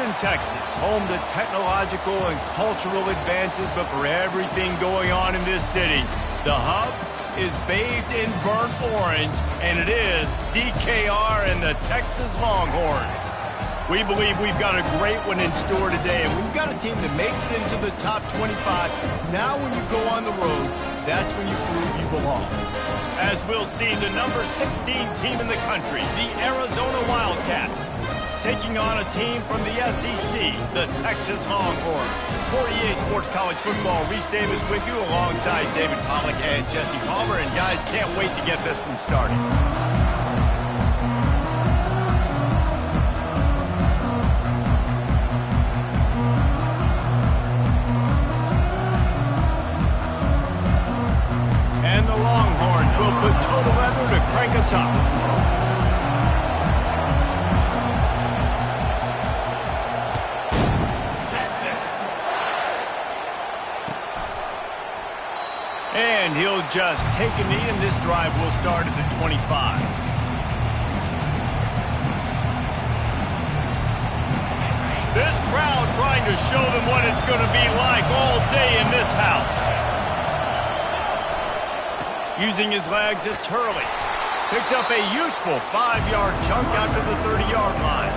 Houston, Texas, home to technological and cultural advances, but for everything going on in this city, the hub is bathed in burnt orange, and it is DKR and the Texas Longhorns. We believe we've got a great one in store today, and we've got a team that makes it into the top 25. Now when you go on the road, that's when you prove you belong. As we'll see, the number 16 team in the country, the Arizona Wildcats, taking on a team from the SEC, the Texas Longhorns. For EA Sports College Football, Reese Davis with you alongside David Pollack and Jesse Palmer. And guys, can't wait to get this one started. And the Longhorns will put total leather to crank us up. And he'll just take a knee, and this drive will start at the 25. This crowd trying to show them what it's going to be like all day in this house. Using his legs, it's Hurley. Picks up a useful 5-yard chunk out to the 30-yard line.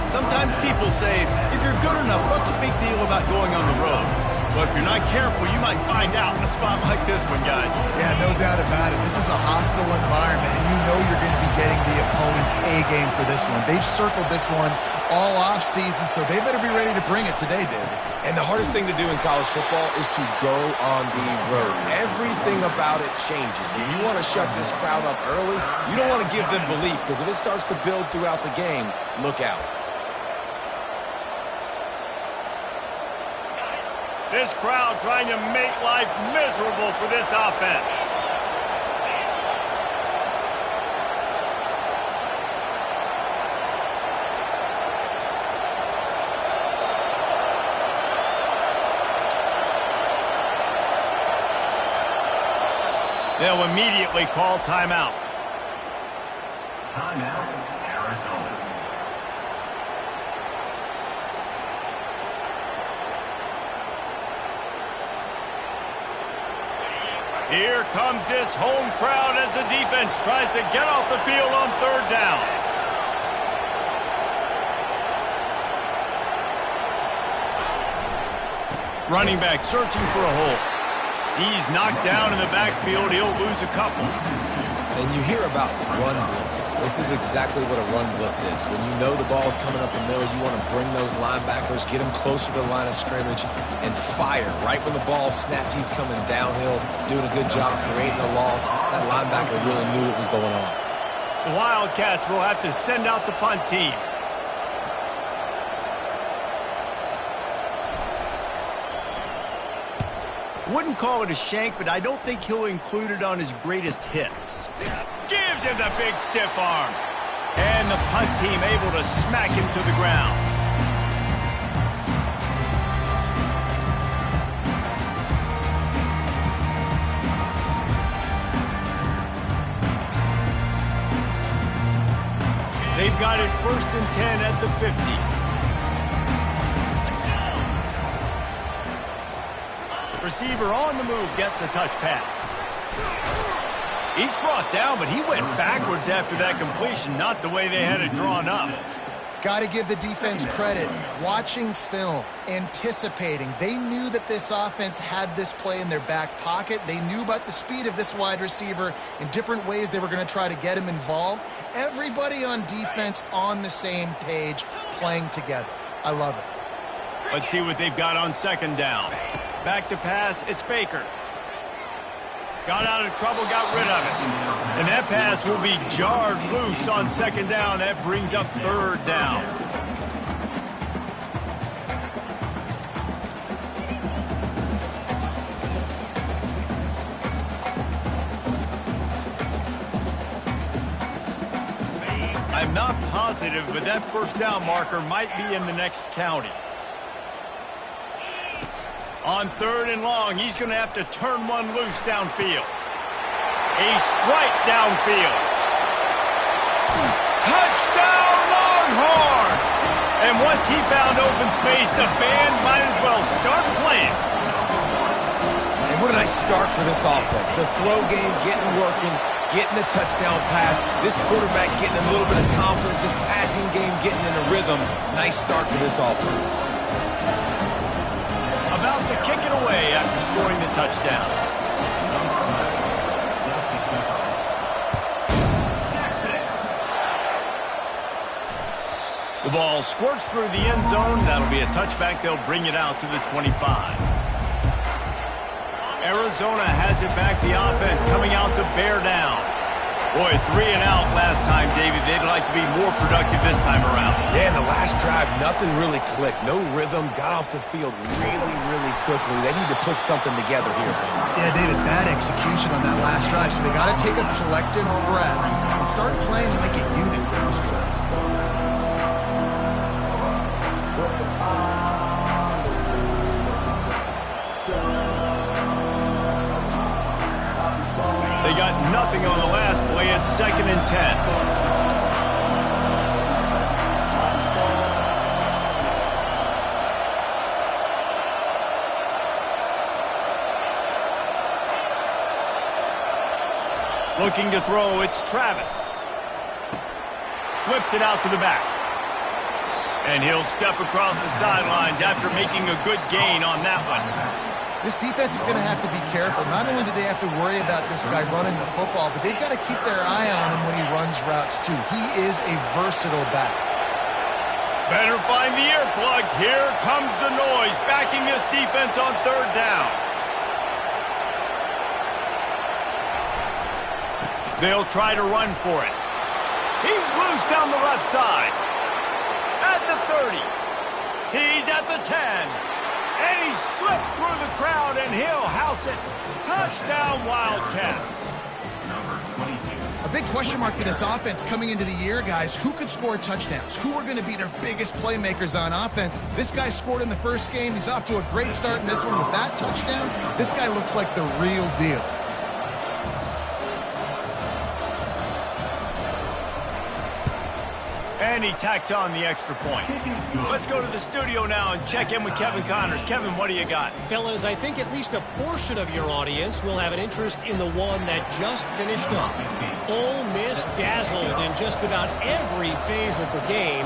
Sometimes people say, if you're good enough, what's the big deal about going on the road? But if you're not careful, you might find out in a spot like this one, guys. Yeah, no doubt about it. This is a hostile environment, and you know you're going to be getting the opponent's A-game for this one. They've circled this one all off-season, so they better be ready to bring it today, David. And the hardest thing to do in college football is to go on the road. Everything about it changes. If you want to shut this crowd up early, you don't want to give them belief, because if it starts to build throughout the game, look out. This crowd trying to make life miserable for this offense. They'll immediately call timeout. Timeout, Arizona. Here comes this home crowd as the defense tries to get off the field on 3rd down. Running back searching for a hole. He's knocked down in the backfield. He'll lose a couple. And you hear about run blitzes. This is exactly what a run blitz is. When you know the ball's coming up the middle, you want to bring those linebackers, get them closer to the line of scrimmage, and fire. Right when the ball snapped, he's coming downhill, doing a good job creating a loss. That linebacker really knew what was going on. The Wildcats will have to send out the punt team. Wouldn't call it a shank, but I don't think he'll include it on his greatest hits. Gives him the big stiff arm. And the punt team able to smack him to the ground. They've got it 1st and 10 at the 50. Receiver on the move gets the touch pass. He's brought down, but he went backwards after that completion, not the way they had it drawn up. Got to give the defense credit. Watching film, anticipating. They knew that this offense had this play in their back pocket. They knew about the speed of this wide receiver in different ways they were going to try to get him involved. Everybody on defense on the same page, playing together. I love it. Let's see what they've got on 2nd down. Back to pass, it's Baker. Got out of trouble, got rid of it. And that pass will be jarred loose on 2nd down. That brings up 3rd down. I'm not positive, but that 1st down marker might be in the next county. On 3rd and long, he's going to have to turn one loose downfield. A strike downfield. Touchdown, Longhorns! And once he found open space, the band might as well start playing. And what a nice start for this offense. The throw game getting working, getting the touchdown pass. This quarterback getting a little bit of confidence. This passing game getting in a rhythm. Nice start for this offense. About to kick it away after scoring the touchdown. The ball squirts through the end zone. That'll be a touchback. They'll bring it out to the 25. Arizona has it back. The offense coming out to bear down. Boy, 3 and out last time, David. They'd like to be more productive this time around. Yeah, in the last drive, nothing really clicked. No rhythm. Got off the field really, really quickly. They need to put something together here. Yeah, David, bad execution on that last drive. So they got to take a collective breath and start playing like a unit on this drive. They got nothing on the last play. It's 2nd and 10. Looking to throw, it's Travis. Flips it out to the back. And he'll step across the sidelines after making a good gain on that one. This defense is going to have to be careful. Not only do they have to worry about this guy running the football, but they've got to keep their eye on him when he runs routes, too. He is a versatile back. Better find the earplugs. Here comes the noise, backing this defense on 3rd down. They'll try to run for it. He's loose down the left side. At the 30. He's at the 10. And he slipped through the crowd, and he'll house it. Touchdown, Wildcats. A big question mark for this offense coming into the year, guys. Who could score touchdowns? Who are going to be their biggest playmakers on offense? This guy scored in the first game. He's off to a great start in this one with that touchdown. This guy looks like the real deal. And he tacks on the extra point. Let's go to the studio now and check in with Kevin Connors. Kevin, what do you got? Fellas, I think at least a portion of your audience will have an interest in the one that just finished up. Ole Miss dazzled in just about every phase of the game.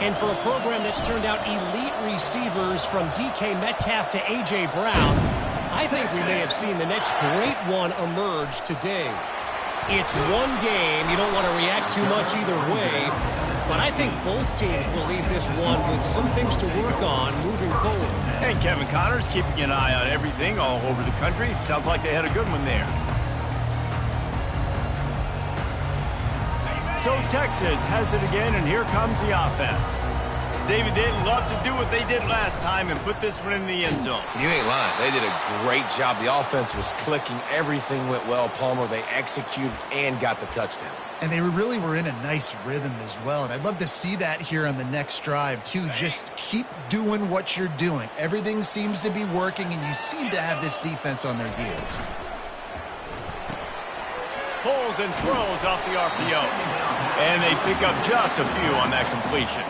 And for a program that's turned out elite receivers from DK Metcalf to A.J. Brown, I think we may have seen the next great one emerge today. It's one game. You don't want to react too much either way. But I think both teams will leave this one with some things to work on moving forward. And Kevin Connors keeping an eye on everything all over the country. Sounds like they had a good one there. So Texas has it again, and here comes the offense. David, they'd love to do what they did last time and put this one in the end zone. You ain't lying. They did a great job. The offense was clicking. Everything went well, Palmer. They executed and got the touchdown. And they really were in a nice rhythm as well. And I'd love to see that here on the next drive, too. Just keep doing what you're doing. Everything seems to be working, and you seem to have this defense on their heels. Pulls and throws off the RPO. And they pick up just a few on that completion.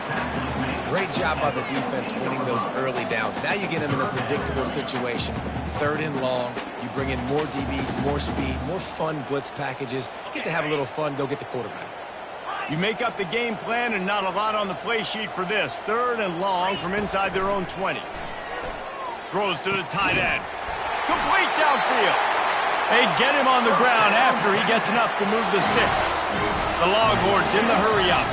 Great job by the defense winning those early downs. Now you get them in a predictable situation. 3rd and long. You bring in more DBs, more speed, more fun blitz packages. Get to have a little fun. Go get the quarterback. You make up the game plan and not a lot on the play sheet for this. 3rd and long from inside their own 20. Throws to the tight end. Complete downfield. They get him on the ground after he gets enough to move the sticks. The Longhorns in the hurry up.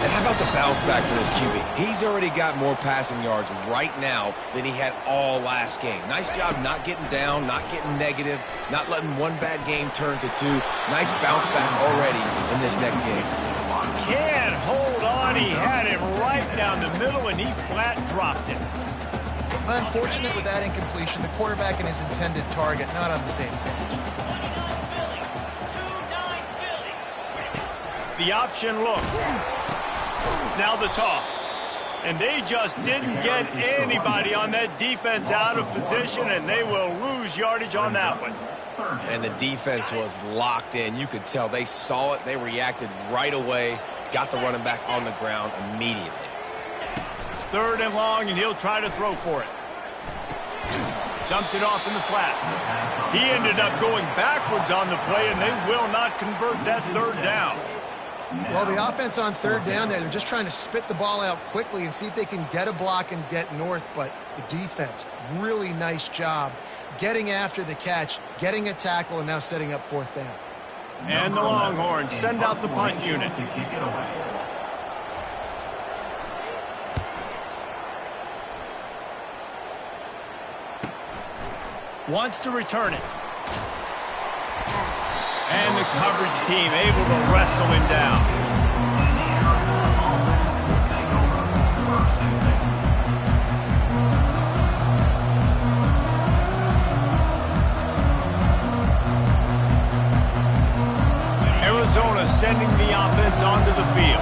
And how about the bounce back for this QB? He's already got more passing yards right now than he had all last game. Nice job not getting down, not getting negative, not letting one bad game turn to 2. Nice bounce back already in this next game. Can't hold on. He had him right down the middle, and he flat dropped it. Unfortunate with that incompletion. The quarterback and his intended target not on the same page. The option look. Now the toss. And they just didn't get anybody on that defense out of position, and they will lose yardage on that one. And the defense was locked in. You could tell they saw it. They reacted right away. Got the running back on the ground immediately. 3rd and long, and he'll try to throw for it. Dumps it off in the flats. He ended up going backwards on the play, and they will not convert that 3rd down. Well, the offense on 3rd down there, they're just trying to spit the ball out quickly and see if they can get a block and get north, but the defense, really nice job getting after the catch, getting a tackle, and now setting up 4th down. And the Longhorns send out the punt unit. Wants to return it. And the coverage team able to wrestle him down. Arizona sending the offense onto the field.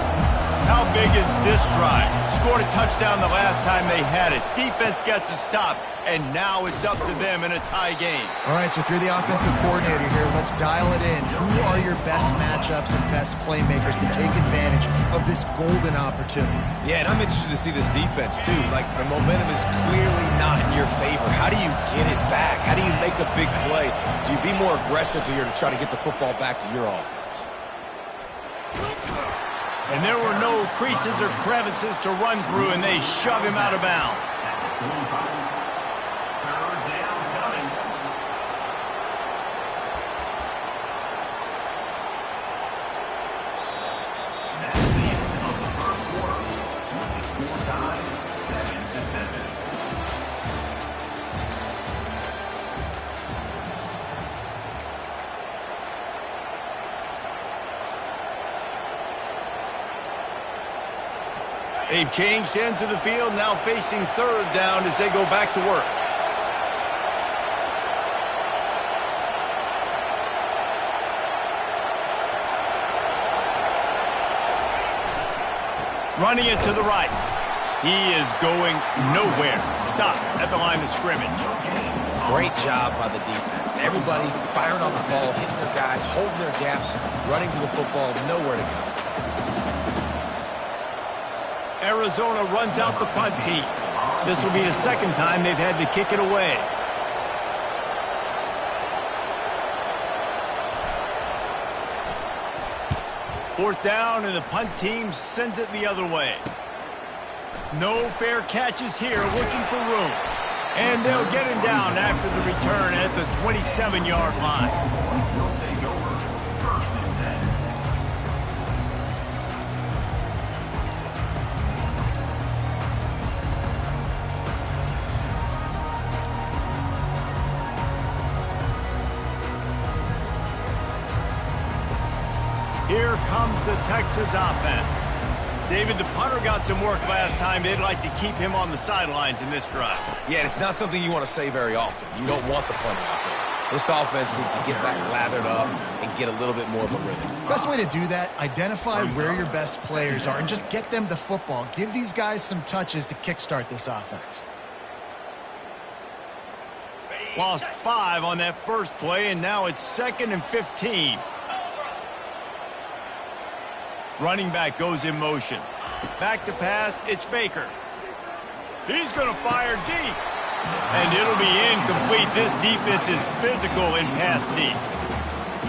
How big is this drive? Scored a touchdown the last time they had it. Defense gets a stop, and now it's up to them in a tie game. All right, so if you're the offensive coordinator here, let's dial it in. Who are your best matchups and best playmakers to take advantage of this golden opportunity? Yeah, and I'm interested to see this defense, too. Like, the momentum is clearly not in your favor. How do you get it back? How do you make a big play? Do you be more aggressive here to try to get the football back to your offense? And there were no creases or crevices to run through, and they shove him out of bounds. They've changed ends of the field, now facing 3rd down as they go back to work. Running it to the right. He is going nowhere. Stop at the line of scrimmage. Great job by the defense. Everybody firing off the ball, hitting their guys, holding their gaps, running to the football, nowhere to go. Arizona runs out the punt team. This will be the 2nd time they've had to kick it away. Fourth down, and the punt team sends it the other way. No fair catches here, looking for room. And they'll get him down after the return at the 27-yard line. Here comes the Texas offense. David, the punter got some work last time. They'd like to keep him on the sidelines in this drive. Yeah, it's not something you want to say very often. You don't want the punter out there. This offense needs to get back lathered up and get a little bit more of a rhythm. Best way to do that, identify where your best players are and just get them the football. Give these guys some touches to kickstart this offense. Lost 5 on that first play, and now it's 2nd and 15. Running back goes in motion. Back to pass, it's Baker. He's going to fire deep. And it'll be incomplete. This defense is physical in pass deep.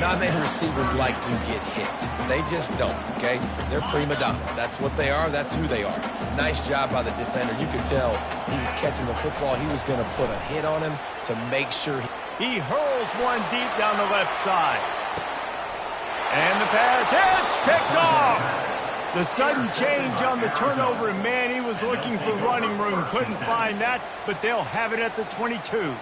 Non-man receivers like to get hit. They just don't, okay? They're prima donnas. That's what they are. That's who they are. Nice job by the defender. You could tell he was catching the football. He was going to put a hit on him to make sure. He hurls one deep down the left side. And the pass hits, picked off. The sudden change on the turnover, and man, he was looking for running room. Couldn't find that, but they'll have it at the 22.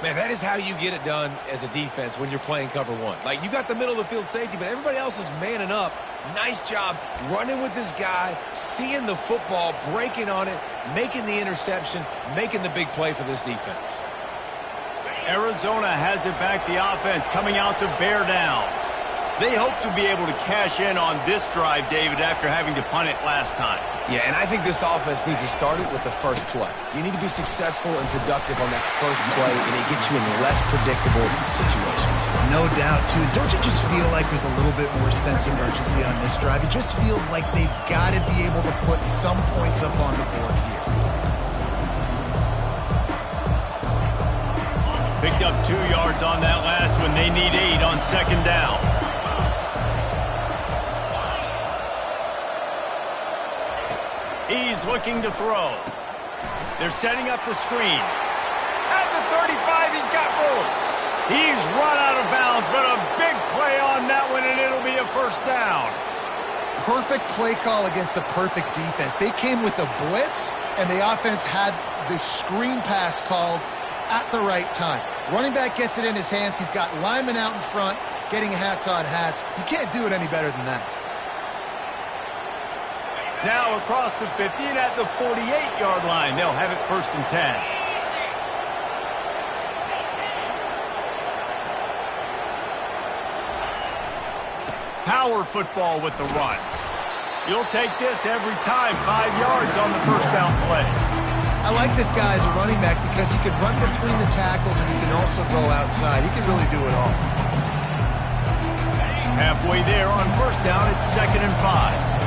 Man, that is how you get it done as a defense when you're playing cover one. Like, you got the middle of the field safety, but everybody else is manning up. Nice job running with this guy, seeing the football, breaking on it, making the interception, making the big play for this defense. Arizona has it back, the offense coming out to bear down. They hope to be able to cash in on this drive, David, after having to punt it last time. Yeah, and I think this offense needs to start it with the first play. You need to be successful and productive on that first play, and it gets you in less predictable situations. No doubt, too. Don't you just feel like there's a little bit more sense of urgency on this drive? It just feels like they've got to be able to put some points up on the board here. Picked up 2 yards on that last one. They need 8 on second down. He's looking to throw. They're setting up the screen. At the 35, he's got room. He's run out of bounds, but a big play on that one, and it'll be a first down. Perfect play call against the perfect defense. They came with a blitz, and the offense had the screen pass called at the right time. Running back gets it in his hands. He's got linemen out in front, getting hats on hats. You can't do it any better than that. Now across the 50 and at the 48-yard line. They'll have it first and 10. Power football with the run. You'll take this every time. 5 yards on the first down play. I like this guy as a running back because he can run between the tackles and he can also go outside. He can really do it all. Halfway there on first down, it's 2nd and 5.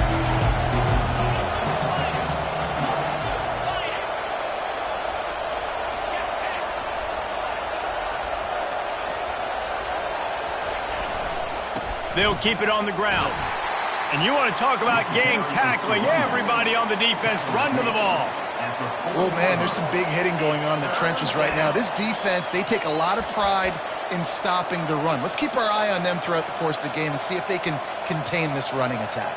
They'll keep it on the ground. And you want to talk about gang tackling. Everybody on the defense run to the ball. Oh, man, there's some big hitting going on in the trenches right now. This defense, they take a lot of pride in stopping the run. Let's keep our eye on them throughout the course of the game and see if they can contain this running attack.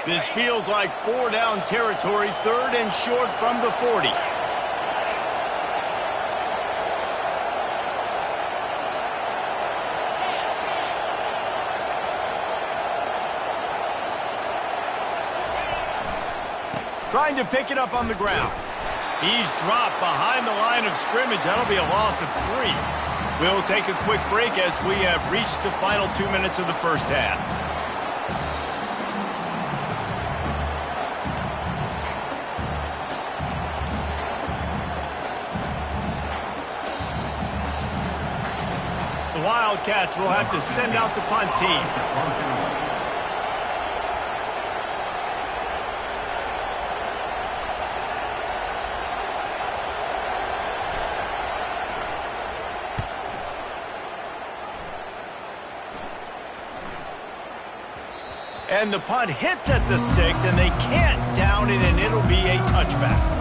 This feels like 4-down territory, 3rd and short from the 40. Trying to pick it up on the ground. He's dropped behind the line of scrimmage. That'll be a loss of 3. We'll take a quick break as we have reached the final 2 minutes of the first half. The Wildcats will have to send out the punt team. And the punt hits at the 6, and they can't down it, and it'll be a touchback.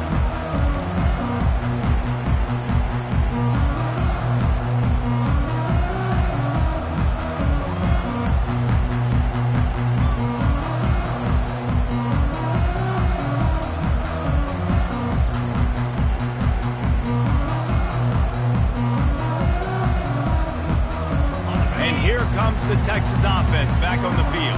The Texas offense back on the field.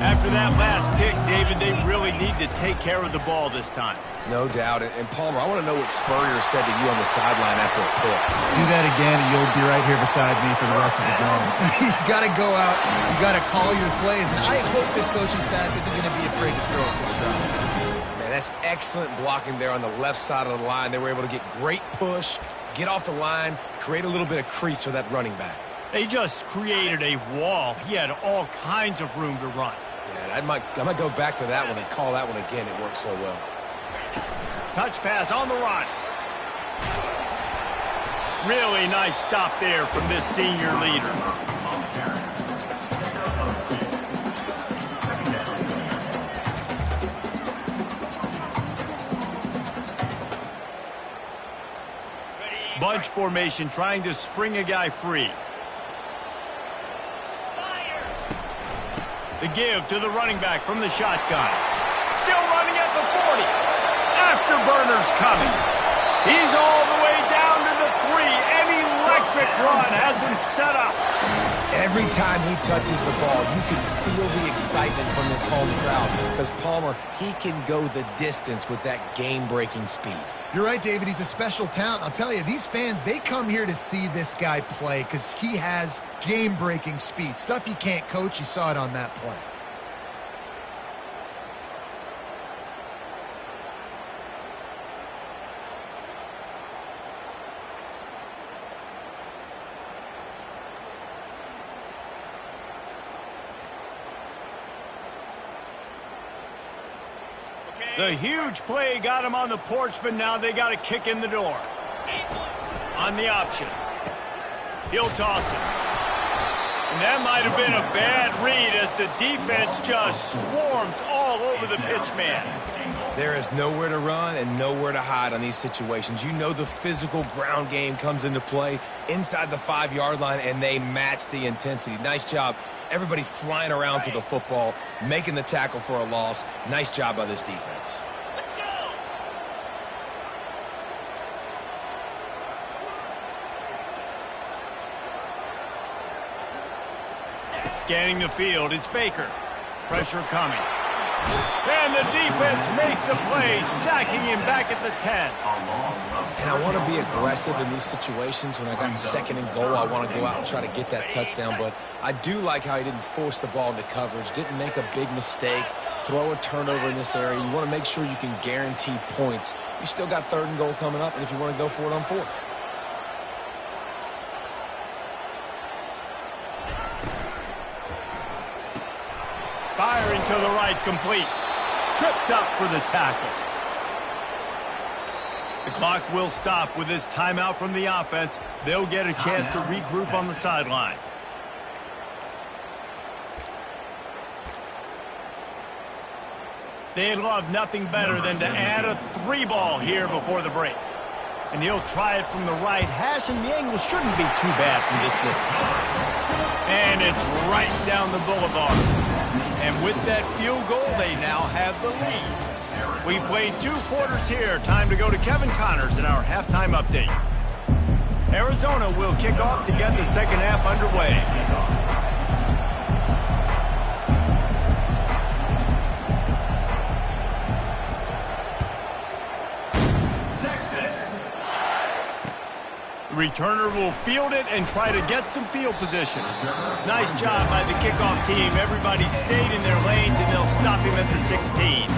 After that last pick, David, they really need to take care of the ball this time. No doubt. And Palmer, I want to know what Spurrier said to you on the sideline after a pick. Do that again, and you'll be right here beside me for the rest of the game. You got to go out. You got to call your plays. And I hope this coaching staff isn't going to be afraid to throw it this drive. Man, that's excellent blocking there on the left side of the line. They were able to get great push, get off the line, create a little bit of crease for that running back. They just created a wall. He had all kinds of room to run. Yeah, I might go back to that one and call that one again. It worked so well. Touch pass on the run. Really nice stop there from this senior leader. Bunch formation trying to spring a guy free. The give to the running back from the shotgun. Still running at the 40. Afterburner's coming. He's all the way down to the 3. An electric run has him set up. Every time he touches the ball, you can feel the excitement from this home crowd because Palmer, he can go the distance with that game-breaking speed. You're right, David. He's a special talent. I'll tell you, these fans, they come here to see this guy play because he has game-breaking speed. Stuff you can't coach. You saw it on that play. The huge play got him on the porch, but now they got to kick in the door. On the option. He'll toss it. And that might have been a bad read as the defense just swarms all over the pitch man. There is nowhere to run and nowhere to hide on these situations. You know the physical ground game comes into play inside the 5-yard line, and they match the intensity. Nice job. Everybody flying around to the football, making the tackle for a loss. Nice job by this defense. Let's go. Scanning the field, it's Baker. Pressure coming. And the defense makes a play, sacking him back at the 10. And I want to be aggressive in these situations. When I got 2nd and goal, I want to go out and try to get that touchdown. But I do like how he didn't force the ball into coverage, didn't make a big mistake, throw a turnover in this area. You want to make sure you can guarantee points. You still got 3rd and goal coming up, and if you want to go for it on 4th. Firing to the right, complete. Tripped up for the tackle. The clock will stop with this timeout from the offense. They'll get a chance to regroup on the sideline. They'd love nothing better than to add a 3-ball here before the break. And he'll try it from the right hash, and the angle shouldn't be too bad from this distance. And it's right down the boulevard. And with that field goal, they now have the lead. We played 2 quarters here. Time to go to Kevin Connors in our halftime update. Arizona will kick off to get the second half underway. Returner will field it and try to get some field position. Nice job by the kickoff team. Everybody stayed in their lanes, and they'll stop him at the 16.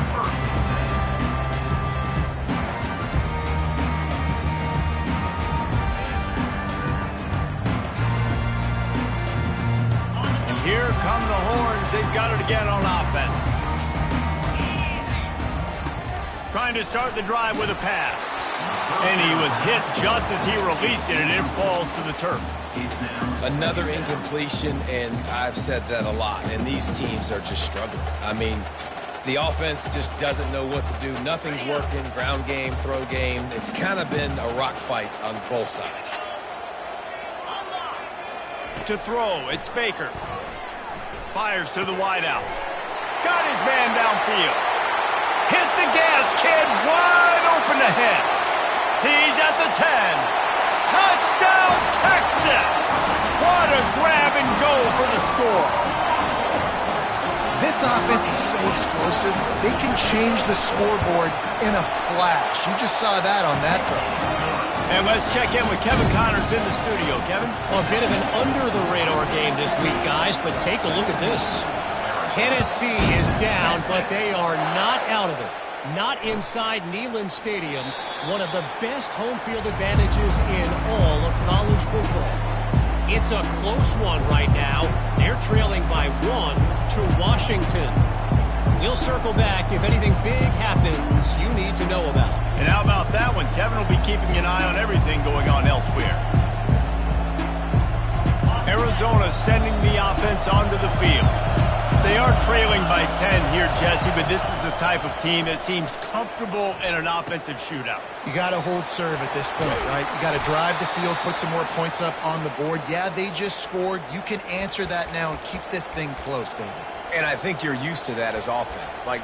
And here come the horns. They've got it again on offense. Trying to start the drive with a pass. And he was hit just as he released it, and it falls to the turf. Another incompletion, and I've said that a lot, and these teams are just struggling. I mean, the offense just doesn't know what to do. Nothing's working, ground game, throw game. It's kind of been a rock fight on both sides. To throw, it's Baker. Fires to the wideout. Got his man downfield. Hit the gas, kid, wide open ahead. He's at the 10. Touchdown, Texas! What a grab and go for the score. This offense is so explosive, they can change the scoreboard in a flash. You just saw that on that drive. And let's check in with Kevin Connors in the studio. Kevin? A bit of an under-the-radar game this week, guys, but take a look at this. Tennessee is down, but they are not out of it. Not inside Neyland Stadium, one of the best home field advantages in all of college football. It's a close one right now. They're trailing by 1 to Washington. We'll circle back if anything big happens you need to know about. And how about that one? Kevin will be keeping an eye on everything going on elsewhere. Arizona sending the offense onto the field. They are trailing by 10 here, Jesse, but this is the type of team that seems comfortable in an offensive shootout. You got to hold serve at this point, right? You got to drive the field, put some more points up on the board. Yeah, they just scored. You can answer that now and keep this thing close, David. And I think you're used to that as offense. Like,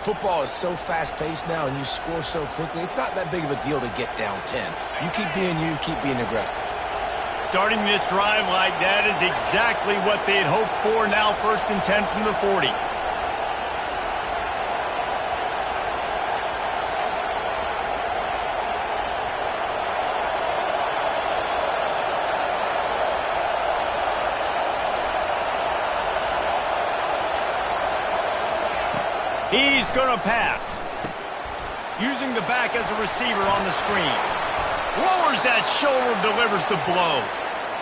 football is so fast-paced now, and you score so quickly. It's not that big of a deal to get down 10. You keep being you, keep being aggressive. starting this drive like that is exactly what they had hoped for. Now 1st and 10 from the 40. He's going to pass. Using the back as a receiver on the screen. Lowers that shoulder, delivers the blow.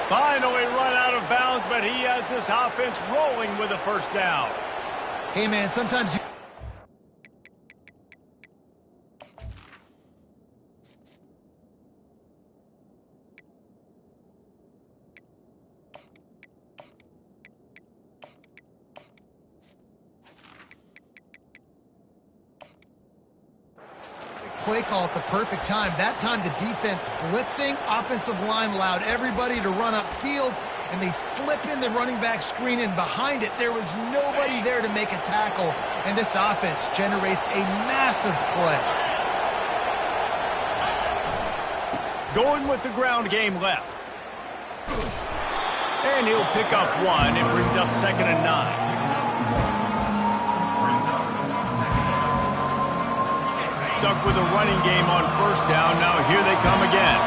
Finally run out of bounds, but he has this offense rolling with a 1st down. Hey, man, sometimes you... play call at the perfect time. That time the defense blitzing, offensive line allowed everybody to run upfield, and they slip in the running back screen, and behind it there was nobody there to make a tackle, and this offense generates a massive play. Going with the ground game left. And he'll pick up 1. It brings up 2nd and 9. Stuck with a running game on 1st down. Now here they come again.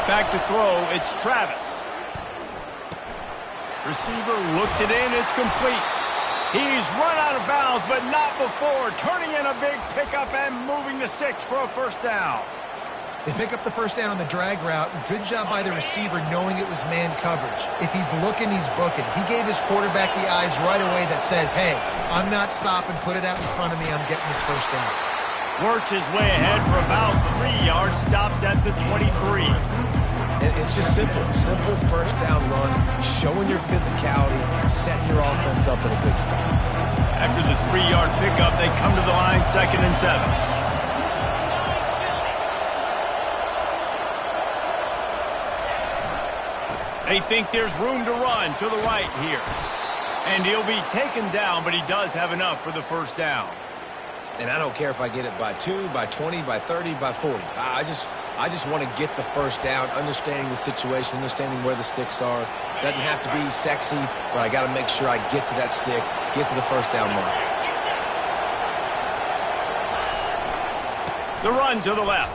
Back to throw, it's Travis. Receiver looks it in, it's complete. He's run out of bounds, but not before. Turning in a big pickup and moving the sticks for a 1st down. They pick up the 1st down on the drag route. Good job by the receiver knowing it was man coverage. If he's looking, he's booking. He gave his quarterback the eyes right away that says, hey, I'm not stopping. Put it out in front of me. I'm getting this 1st down. Works his way ahead for about 3 yards. Stopped at the 23. It's just simple 1st down run, showing your physicality, setting your offense up in a good spot. After the 3-yard pickup, they come to the line, 2nd and 7. They think there's room to run to the right here. And he'll be taken down, but he does have enough for the 1st down. And I don't care if I get it by 2, by 20, by 30, by 40. I just want to get the 1st down, understanding the situation, understanding where the sticks are. Doesn't have to be sexy, but I got to make sure I get to that stick, get to the 1st down mark. The run to the left.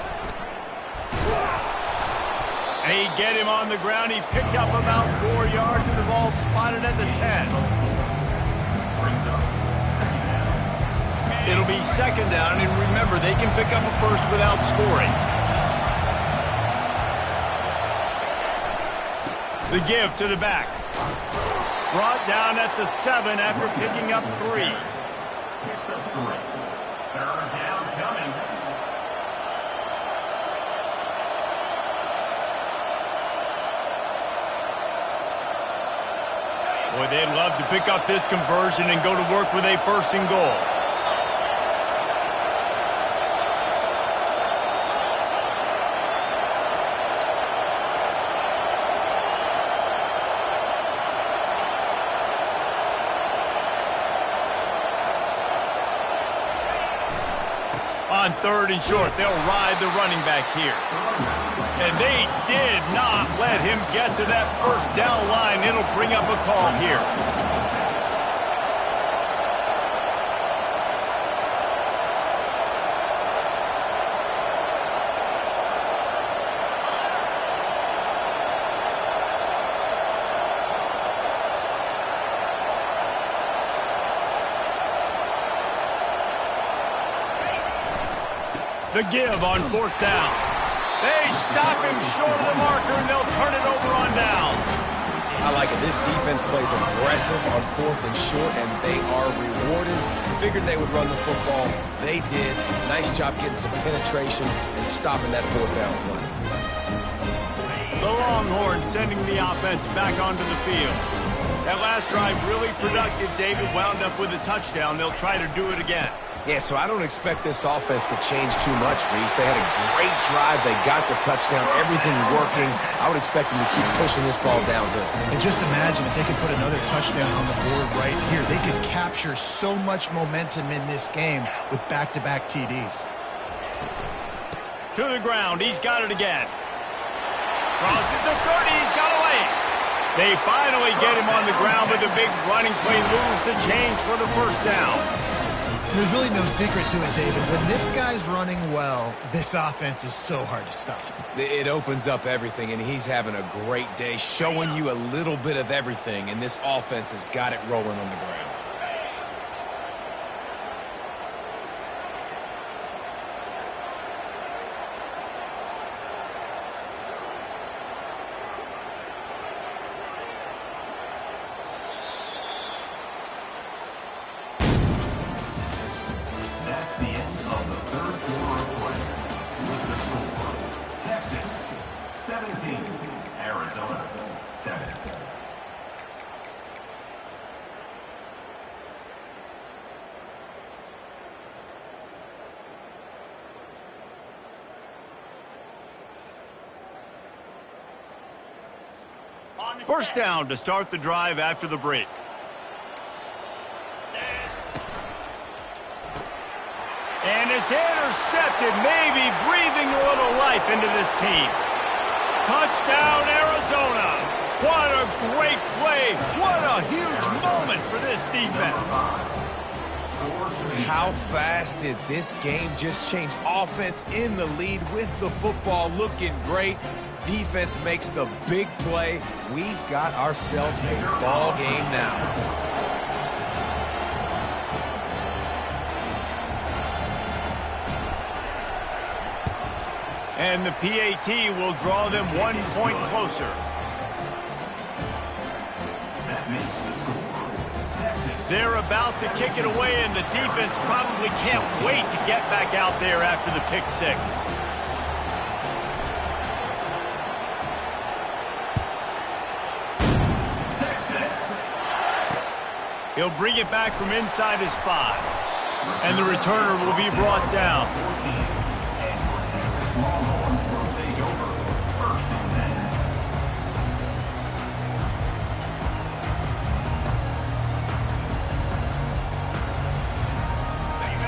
And he get him on the ground. He picked up about 4 yards, and the ball spotted at the 10. It'll be 2nd down, and remember, they can pick up a 1st without scoring. The give to the back. Brought down at the 7 after picking up 3. Boy, they'd love to pick up this conversion and go to work with a 1st and goal. On 3rd and short, they'll ride the running back here. And they did not let him get to that 1st down line. It'll bring up a call here. The give on 4th down. They stop him short of the marker, and they'll turn it over on down. I like it. This defense plays aggressive on 4th and short, and they are rewarded. Figured they would run the football. They did. Nice job getting some penetration and stopping that 4th down play. The Longhorns sending the offense back onto the field. That last drive really productive. David wound up with a touchdown. They'll try to do it again. Yeah, so I don't expect this offense to change too much, Reese. They had a great drive. They got the touchdown, everything working. I would expect them to keep pushing this ball downhill. And just imagine if they could put another touchdown on the board right here. They could capture so much momentum in this game with back-to-back TDs. To the ground. He's got it again. Crosses the 30. He's got away. They finally get him on the ground, but the big running play moves the chains for the first down. There's really no secret to it, David. When this guy's running well, this offense is so hard to stop. It opens up everything, and he's having a great day, showing you a little bit of everything, and this offense has got it rolling on the ground. First down to start the drive after the break. And it's intercepted, maybe breathing a little life into this team. Touchdown, Arizona. What a great play. What a huge moment for this defense. How fast did this game just change? Offense in the lead with the football looking great. Defense makes the big play. We've got ourselves a ball game now. And the PAT will draw them 1 point closer. They're about to kick it away, and the defense probably can't wait to get back out there after the pick six. He'll bring it back from inside his 5. And the returner will be brought down.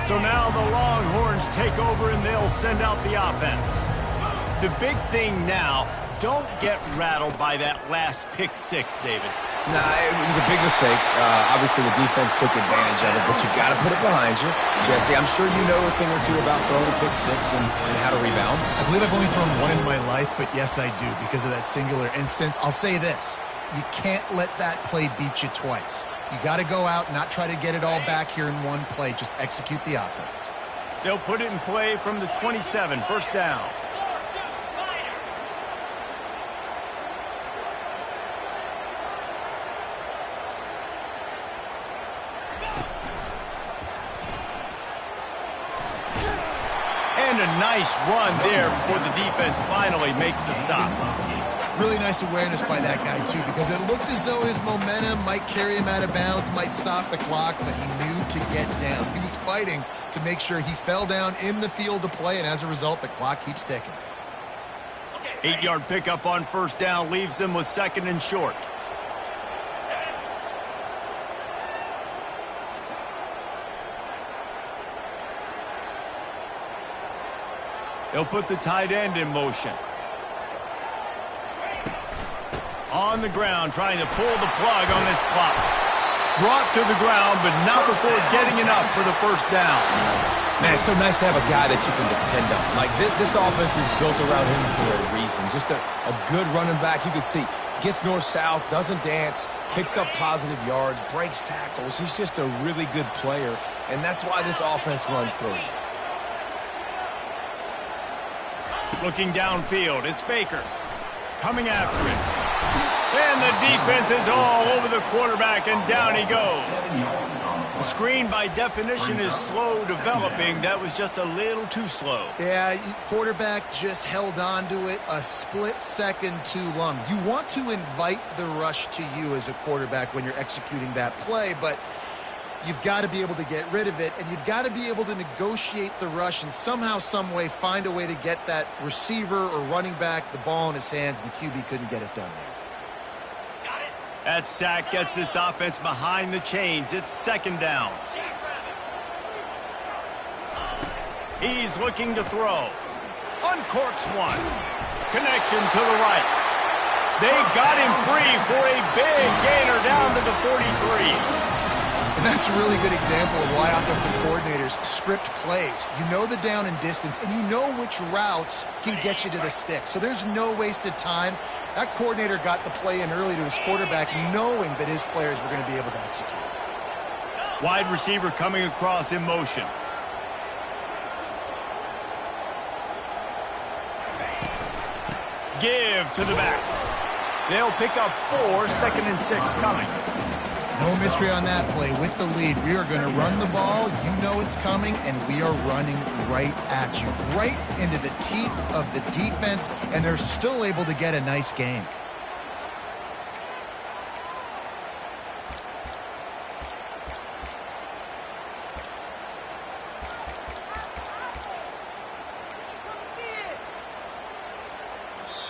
So now the Longhorns take over and they'll send out the offense. The big thing now, don't get rattled by that last pick six, David. Nah, it was a big mistake. Obviously, the defense took advantage of it, but you got to put it behind you. Jesse, I'm sure you know a thing or two about throwing a pick six and how to rebound. I believe I've only thrown one in my life, but yes, I do because of that singular instance. I'll say this. You can't let that play beat you twice. You got to go out and not try to get it all back here in one play. Just execute the offense. They'll put it in play from the 27, first down. And a nice run there before the defense finally makes the stop. Really nice awareness by that guy, too, because it looked as though his momentum might carry him out of bounds, might stop the clock, but he knew to get down. He was fighting to make sure he fell down in the field to play, and as a result, the clock keeps ticking. 8-yard pickup on first down leaves them with second and short. They'll put the tight end in motion. On the ground, trying to pull the plug on this clock. Brought to the ground, but not before getting enough for the first down. Man, it's so nice to have a guy that you can depend on. Like, this offense is built around him for a reason. Just a good running back. You can see, gets north-south, doesn't dance, picks up positive yards, breaks tackles. He's just a really good player, and that's why this offense runs through him. Looking downfield, it's Baker. Coming after it. And the defense is all over the quarterback, and down he goes. The screen, by definition, is slow developing. That was just a little too slow. Yeah, quarterback just held on to it a split second too long. You want to invite the rush to you as a quarterback when you're executing that play, but You've got to be able to get rid of it, and you've got to be able to negotiate the rush and somehow, some way, find a way to get that receiver or running back the ball in his hands, and the QB couldn't get it done there. That sack gets this offense behind the chains. It's second down. He's looking to throw. Uncorks one. Connection to the right. They got him free for a big gainer down to the 43. And that's a really good example of why offensive coordinators script plays. You know the down and distance, and you know which routes can get you to the stick. So there's no wasted time. That coordinator got the play in early to his quarterback, knowing that his players were going to be able to execute. Wide receiver coming across in motion. Give to the back. They'll pick up 4, 2nd and 6 coming. No mystery on that play. With the lead, we are going to run the ball. You know it's coming, and we are running right at you, right into the teeth of the defense, and they're still able to get a nice gain.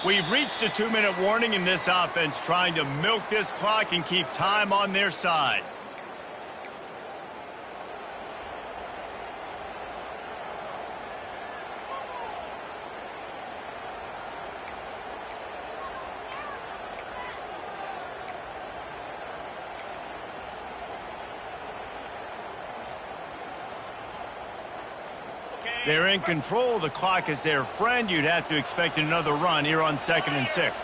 We've reached the 2-minute warning in this offense, trying to milk this clock and keep time on their side. They're in control. The clock is their friend. You'd have to expect another run here on 2nd and 6.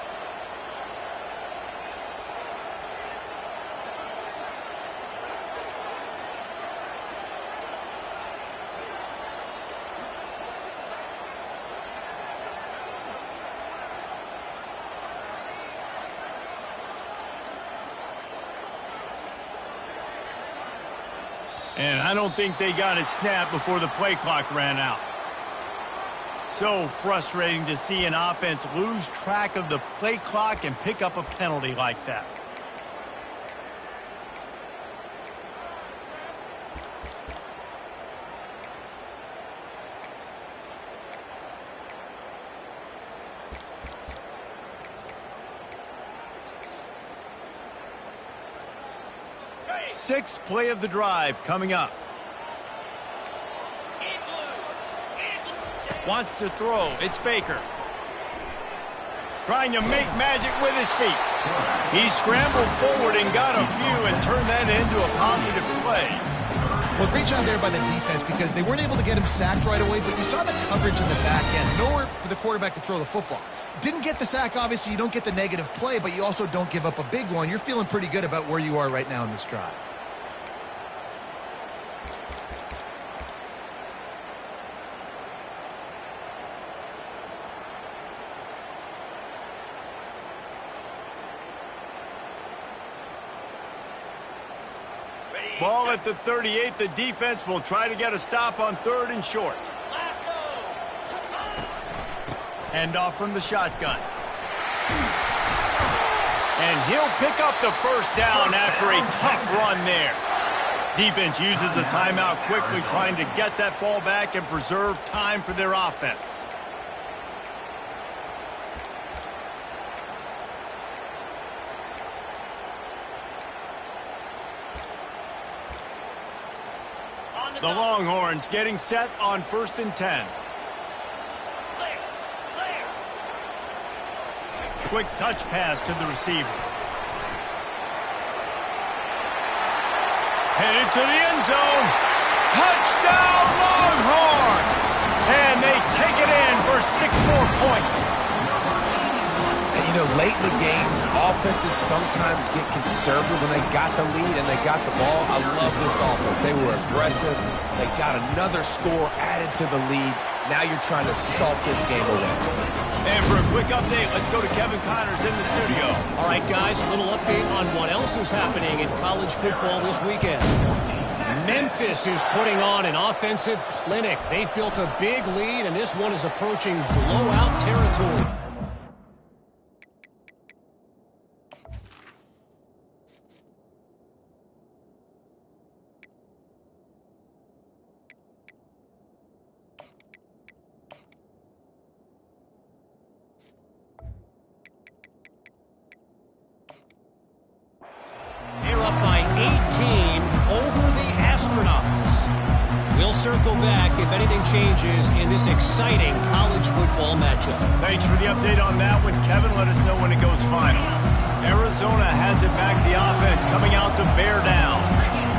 And I don't think they got it snapped before the play clock ran out. So frustrating to see an offense lose track of the play clock and pick up a penalty like that. Sixth play of the drive coming up. Wants to throw. It's Baker. Trying to make magic with his feet. He scrambled forward and got a few and turned that into a positive play. Well, great job there by the defense because they weren't able to get him sacked right away, but you saw the coverage in the back end. Nowhere for the quarterback to throw the football. Didn't get the sack, obviously. You don't get the negative play, but you also don't give up a big one. You're feeling pretty good about where you are right now in this drive. Ball at the 38. The defense will try to get a stop on 3rd and short. Hand off from the shotgun. And he'll pick up the first down after a tough run there. Defense uses a timeout quickly, trying to get that ball back and preserve time for their offense. The Longhorns getting set on 1st and 10. Quick touch pass to the receiver. Headed to the end zone. Touchdown Longhorns! And they take it in for 6 more points. And you know, late in the games, offenses sometimes get conservative when they got the lead and they got the ball. I love this offense. They were aggressive. They got another score added to the lead. Now you're trying to salt this game away. And for a quick update, let's go to Kevin Connors in the studio. All right, guys, a little update on what else is happening in college football this weekend. Memphis is putting on an offensive clinic. They've built a big lead, and this one is approaching blowout territory. back if anything changes in this exciting college football matchup. Thanks for the update on that one, Kevin. Let us know when it goes final. Arizona has it back. The offense coming out to bear down.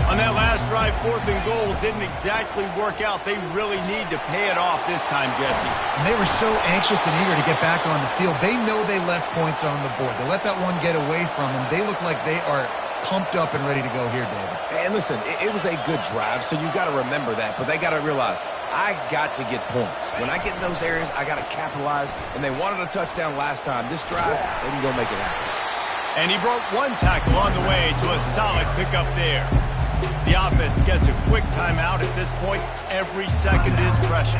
On that last drive, 4th and goal didn't exactly work out. They really need to pay it off this time, Jesse. And they were so anxious and eager to get back on the field. They know they left points on the board. They let that one get away from them. They look like they are pumped up and ready to go here, David. And listen, it was a good drive, so you got to remember that. But they got to realize, I got to get points. When I get in those areas, I got to capitalize. And they wanted a touchdown last time. This drive, they can go make it happen. And he broke one tackle on the way to a solid pickup there. The offense gets a quick timeout. At this point, every second is precious.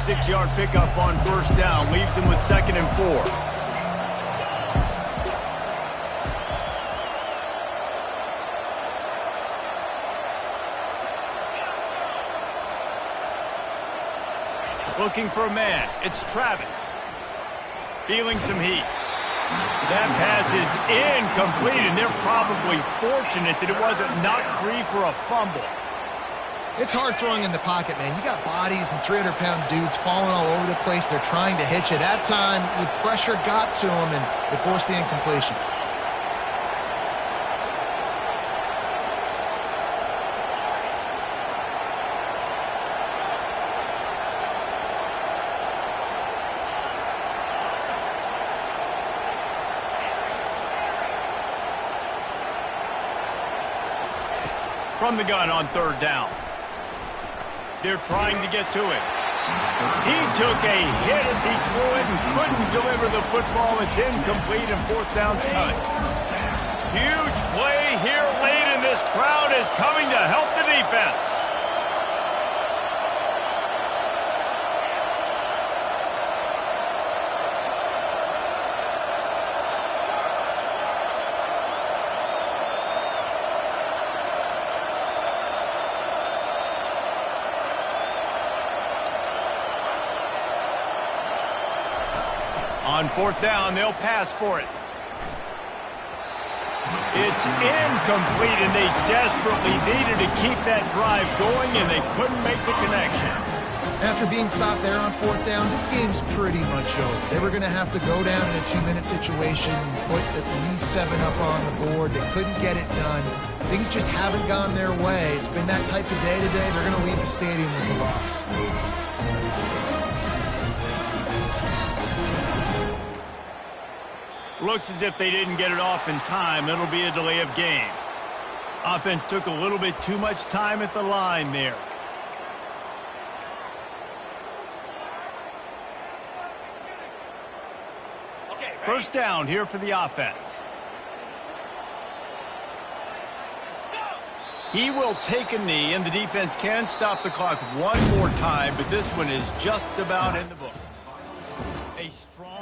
6-yard pickup on 1st down leaves them with 2nd and 4. Looking for a man. It's Travis. Feeling some heat. That pass is incomplete, and they're probably fortunate that it wasn't knocked free for a fumble. It's hard throwing in the pocket, man. You got bodies and 300-pound dudes falling all over the place. They're trying to hit you. That time, the pressure got to them, and it forced the incompletion. From the gun on 3rd down. They're trying to get to it. He took a hit as he threw it and couldn't deliver the football. It's incomplete and 4th down's cut. Huge play here late, and this crowd is coming to help the defense. On 4th down, they'll pass for it. It's incomplete, and they desperately needed to keep that drive going, and they couldn't make the connection. After being stopped there on 4th down, this game's pretty much over. They were going to have to go down in a 2-minute situation, put at least 7 up on the board. They couldn't get it done. Things just haven't gone their way. It's been that type of day today. They're going to leave the stadium with the loss. Looks as if they didn't get it off in time. It'll be a delay of game. Offense took a little bit too much time at the line there. First down here for the offense. He will take a knee, and the defense can stop the clock one more time, but this one is just about in the books. A strong